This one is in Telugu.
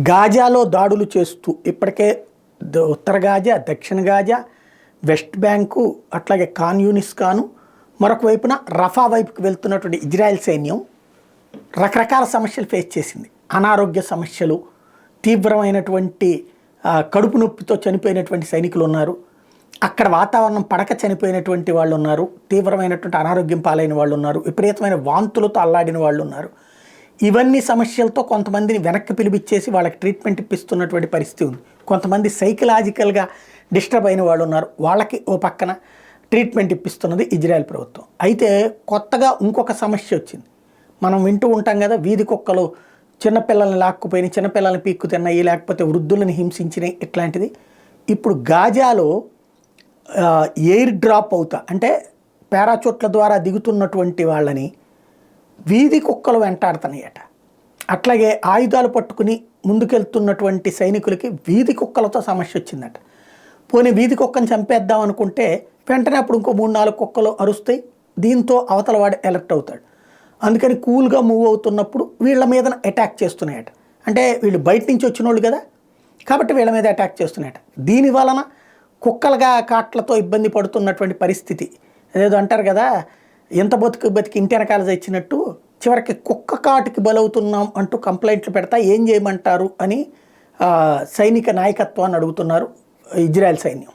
గాజాలో దాడులు చేస్తూ ఇప్పటికే ఉత్తర గాజా, దక్షిణ గాజా, వెస్ట్ బ్యాంకు, అట్లాగే ఖాన్ యూనిస్ కాను, మరొక వైపున రఫా వైపుకి వెళ్తున్నటువంటి ఇజ్రాయెల్ సైన్యం రకరకాల సమస్యలు ఫేస్ చేసింది. అనారోగ్య సమస్యలు, తీవ్రమైనటువంటి కడుపు నొప్పితో చనిపోయినటువంటి సైనికులు ఉన్నారు. అక్కడ వాతావరణం పడక చనిపోయినటువంటి వాళ్ళు ఉన్నారు. తీవ్రమైనటువంటి అనారోగ్యం పాలైన వాళ్ళు ఉన్నారు. విపరీతమైన వాంతులతో అల్లాడిన వాళ్ళు ఉన్నారు. ఇవన్నీ సమస్యలతో కొంతమందిని వెనక్కి పిలిపించేసి వాళ్ళకి ట్రీట్మెంట్ ఇప్పిస్తున్నటువంటి పరిస్థితి ఉంది. కొంతమంది సైకలాజికల్గా డిస్టర్బ్ అయిన వాళ్ళు ఉన్నారు. వాళ్ళకి ఓ పక్కన ట్రీట్మెంట్ ఇప్పిస్తున్నది ఇజ్రాయెల్ ప్రభుత్వం. అయితే కొత్తగా ఇంకొక సమస్య వచ్చింది. మనం వింటూ ఉంటాం కదా, వీధి కుక్కలు చిన్నపిల్లల్ని లాక్కుపోయినాయి, చిన్నపిల్లల్ని పీక్కు తిన్నాయి, లేకపోతే వృద్ధులను హింసించినాయి, ఇట్లాంటిది. ఇప్పుడు గాజాలో ఎయిర్ డ్రాప్ అవుతా అంటే పారాచూట్ల ద్వారా దిగుతున్నటువంటి వాళ్ళని వీధి కుక్కలు వెంటాడుతున్నాయట. అట్లాగే ఆయుధాలు పట్టుకుని ముందుకెళ్తున్నటువంటి సైనికులకి వీధి కుక్కలతో సమస్య వచ్చిందట. పోనీ వీధి కుక్కను చంపేద్దాం అనుకుంటే వెంటనే అప్పుడు ఇంకో 3-4 కుక్కలు అరుస్తాయి. దీంతో అవతల వాడు ఎలర్ట్ అవుతాడు. అందుకని కూల్గా మూవ్ అవుతున్నప్పుడు వీళ్ళ మీద అటాక్ చేస్తున్నాయట. అంటే వీళ్ళు బయట నుంచి వచ్చిన వాళ్ళు కదా, కాబట్టి వీళ్ళ మీద అటాక్ చేస్తున్నాయట. దీని వలన కుక్కలుగా కాట్లతో ఇబ్బంది పడుతున్నటువంటి పరిస్థితి. అదేదో అంటారు కదా, ఎంత బతికి ఇంటి వెనకాల తెచ్చినట్టు చివరికి కుక్క కాటుకి బలవుతున్నాం అంటూ కంప్లైంట్లు పెడతా ఏం చేయమంటారు అని సైనిక నాయకత్వాన్ని అడుగుతున్నారు ఇజ్రాయెల్ సైన్యం.